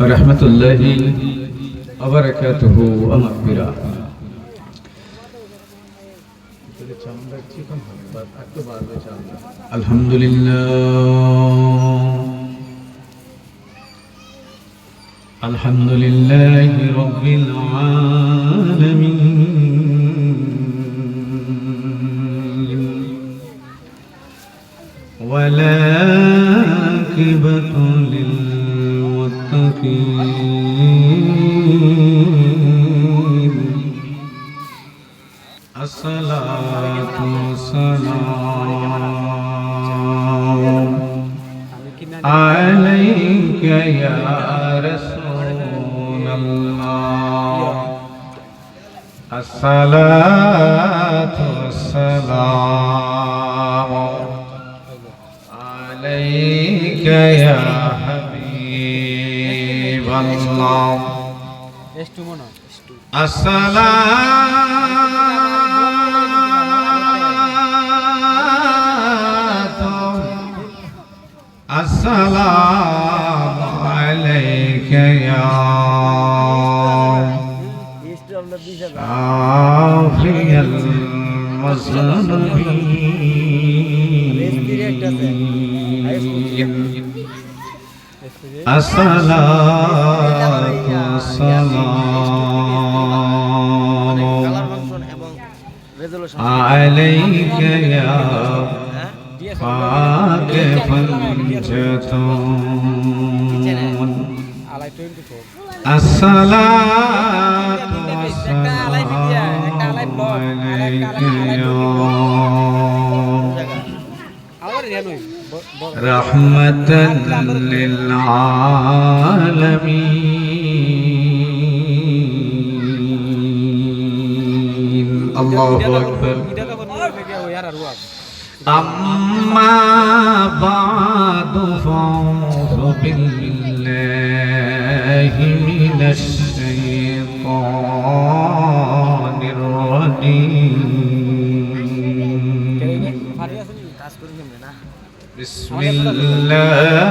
রহমতুল্লাহি ওয়া বারাকাতুহু ওয়া মাগফিরাহ। আলহামদুলিল্লাহি রাব্বিল আলামিন ওয়ালা আকিবাতু লিল মুত্তাকিন আসসালাতু ওয়াসসালামু আলাইকা ইয়া রাসূলাল্লাহ আসসালাতু ওয়াসসালামু আলাইকা ইয়া হাবিবাল্লাহ আসসালামু আলাইকা ইয়া শাফিয়াল মুজনিবিন আসসালাতু ওয়াসসালামু আলাইকা ইয়া ফাকে ফানজাতুন আসসালাতু ওয়াসসালামু আলাইকা ইয়া রাহমাতাল লিল আলামিন। আল্লাহু আকবার। أما بعد فأعوذ بالله من الشيطان الرجيم بسم الله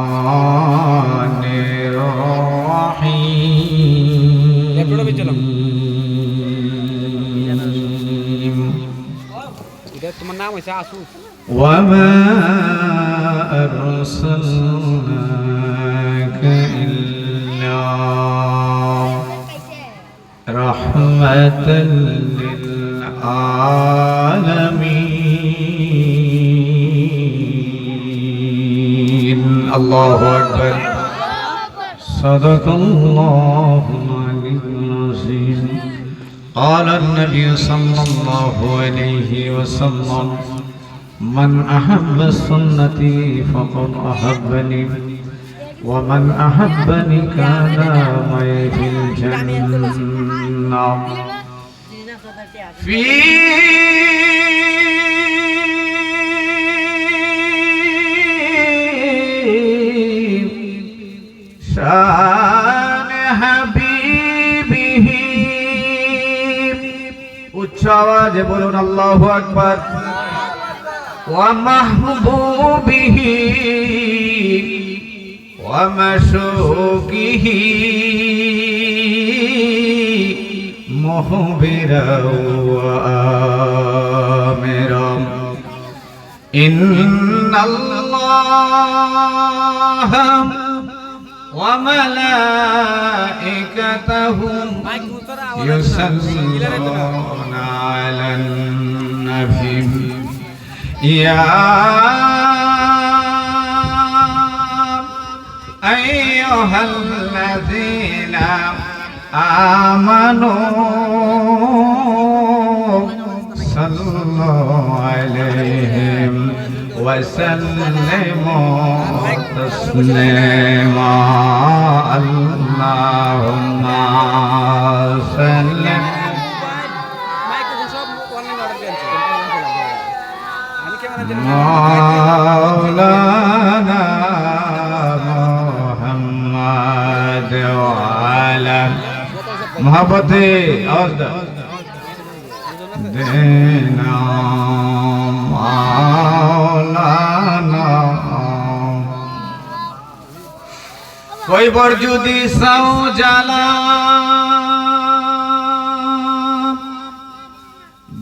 الرحمن الرحيم وما أرسلناك إلا رحمة للعالمين. الله أكبر. صدق الله العلي العظيم. قال النبي صلى الله عليه وسلم من أحب سنتي فقد أحبني ومن أحبني كان معي في الجنة في شان حبيبه উচ্চ আওয়াজে বলুন আল্লাহু আকবার। ওয়া মাহবুবিহি ওয়া মাশুকিহি মুহবিরা ওয়া আমিরা ইন্নাল্লাহা ওয়া মালাইকাতাহু يصلون على النبي يا أيها الذين آمنوا صلوا عليهم وسلموا تسليما اللهم صل مولانا محمد وعلى محبتي دینا مولانا কইবর যদি সাও জালা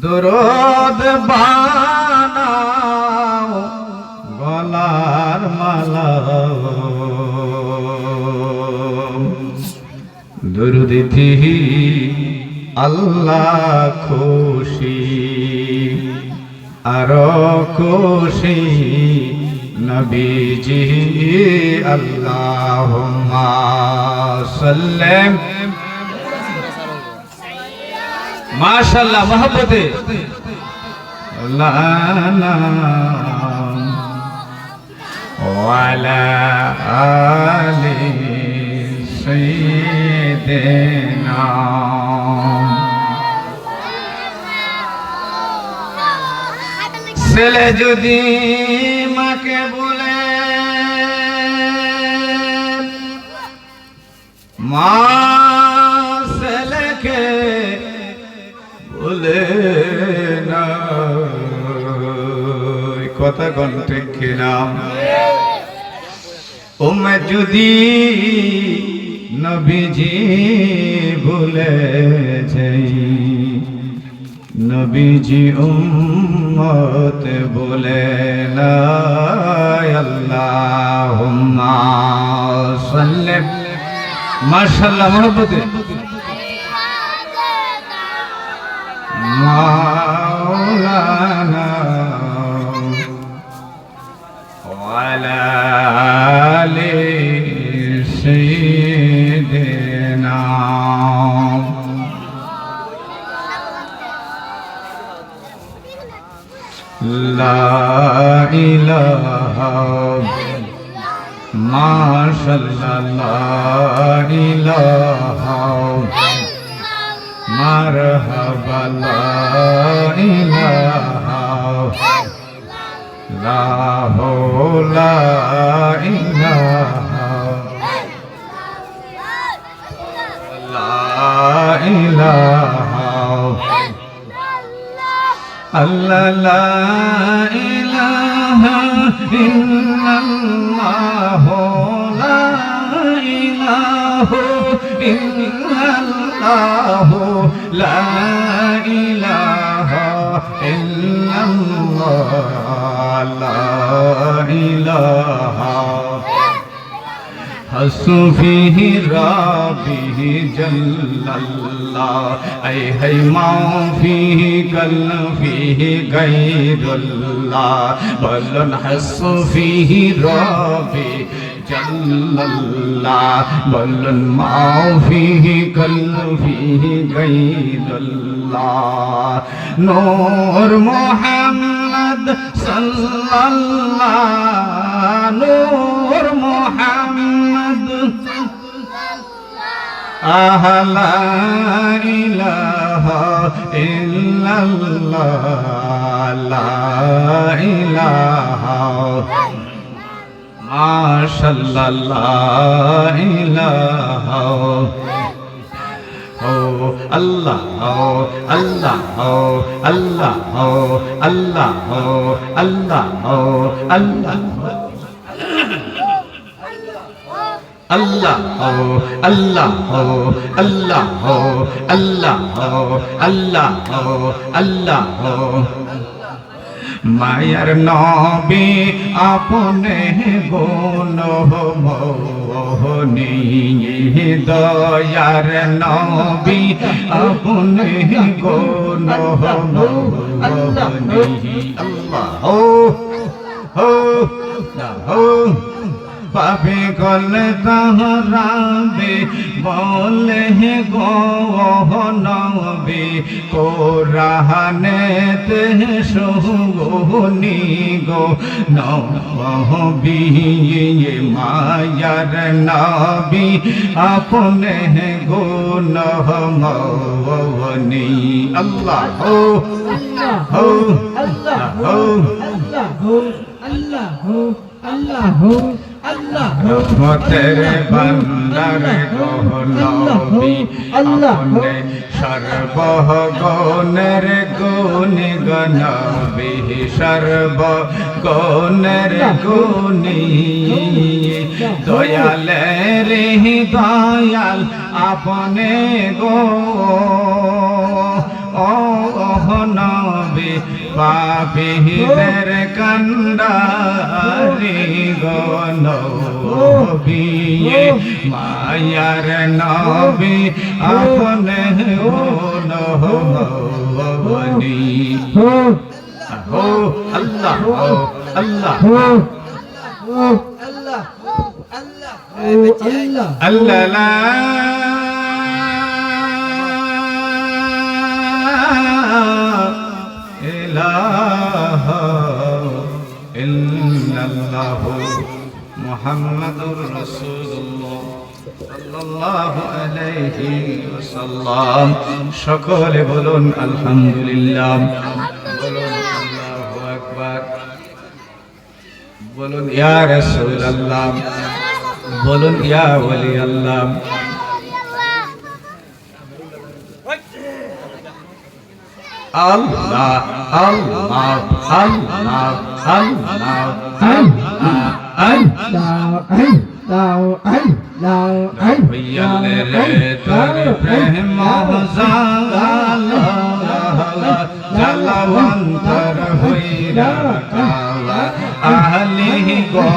দরদ বানাও গলার মালা দুরুদিথি আল্লাহ খুশি আরো খুশি নবীজি আল্লাহুম্মা সাল্লাম মাশাআল্লাহ মোহব্বতে লানা ওয়ালা আলি সাইয়্যিদিনা ছেলে যদি মাকে বলে মা ছেলেকে বলে না কথা কণ্ঠে কিনাম উম্মত যদি নবীজি ভুলে যাই নবীজি উম্মত বলে না আল্লাহুম্মা সাল্লি মাশাআল্লাহ মোহব্বতে মাওলানা ওয়ালা আলি সাইয়্যিদিনা লা ইলাহা মাশাআল্লাহ লা ইলাহা মারহাবা লা ইলাহা লা হাওলা ইলাহা লা ইলাহা আল্লাহ লা ইলাহা ইল্লাল্লাহ লা ইলাহা ইল্লাল্লাহ লা ইলাহা ইল্লাল্লাহ লা ইলাহা حسبه ربه جل الله أي هي ما فيه قل فيه غير الله بل حسبه ربي جل الله بل ما فيه قل فيه غير الله نور محمد صلى الله نور محمد لا إله إلا الله لا إله ما شاء الله لا إله Allah Allah Allah Allah Allah Allah Allah Allah Allah Allah Allah Allah মায়ার নবী আপনে গুণ মোহনী দয়ার নবী আপনে গুণ মোহনী আল্লাহ পাবে গলে তাহরাবে বলে গো নবী কোরআনেতে শুনি গো নবী মায়ার নবী আপনে গুণ মোহনী আল্লাহ আল্লাহ আল্লাহ রহমতের বান্দার গো নবী আপনি সর্বগুণের গুণী গো নবী সর্বগুণের গুণী দয়ালের দয়াল আপনি গো ও নবী পাপীদের কান্ডারি গো নবী মায়ার নবী আপনি গো নবী ও আল্লাহ আল্লাহ আল্লাহ মুহাম্মাদুর রাসূলুল্লাহ সাল্লাল্লাহু আলাইহি ওয়াসাল্লাম সকলে বলুন আলহামদুলিল্লাহ বলুন আল্লাহু আকবার বলুন ইয়া রাসূলুল্লাহ বলুন ইয়া ওলি আল্লাহ আল্লাহ আল্লাহ আল্লাহ আল্লাহ জলবন্তর হইরা আহলি গো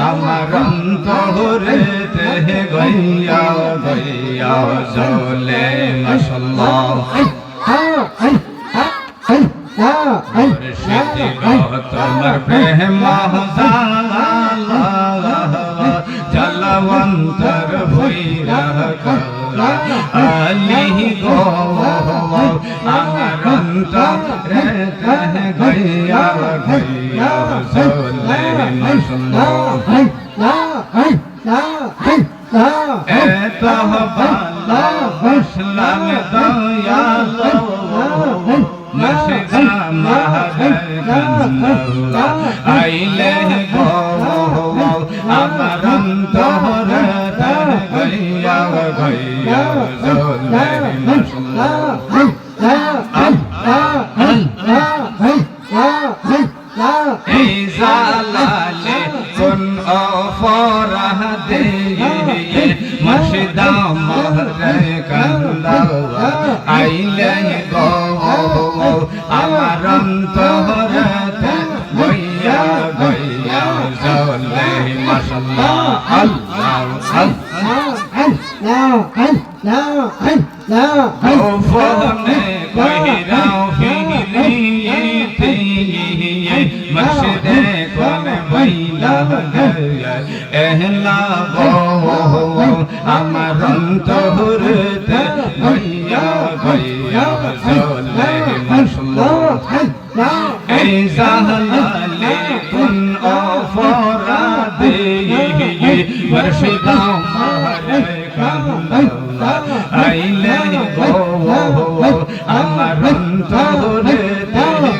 আমার অন্তরে গইয়া গইয়া জলে মাশাআল্লাহ তোমার প্রেম জলবন্তর ভৈরা আলি গো আমার অন্তরে গইয়া গইয়া জলে মাশাআল্লাহ এত ভালো বসলাম দয়ালো মুর্শিদা মাহবুবা আইলে গো আমার অন্তরে গইয়া গইয়া জলে এই জালালে কোন অপরাধে মুর্শিদা মাহবুবা আইলে গো আমার অন্তরে গইয়া গইয়া জলে মাশাআল্লাহ ফোনে কইরাও ফিরিতে মুর্শিদে কোন বইলা এহলা গো আমার অন্তরে গইয়া গইয়া জলে মাশাআল্লাহ এই জালালে কোন অপরাধে মুর্শিদা মাহবুবা আইলে গো আমার অন্তরে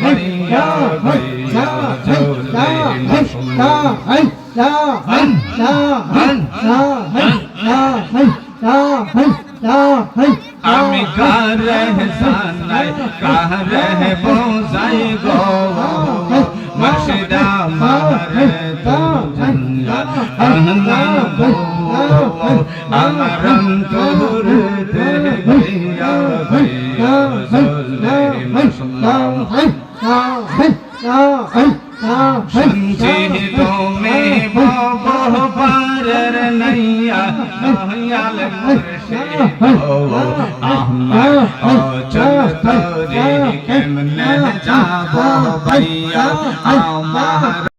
গইয়া গইয়া জলে আমি কারে জানাই কারে বোঝাই গো মুর্শিদা মারে তো জান্নাত আল্লাহ গো আমার অন্তরে গইয়া গইয়া জলে মাশাআল্লাহ শুনছি তুমি বহুবার নাইয়া দয়াল মুর্শিদ আহমদ ও চলতরে কেমনে যাব ভাইয়া আমার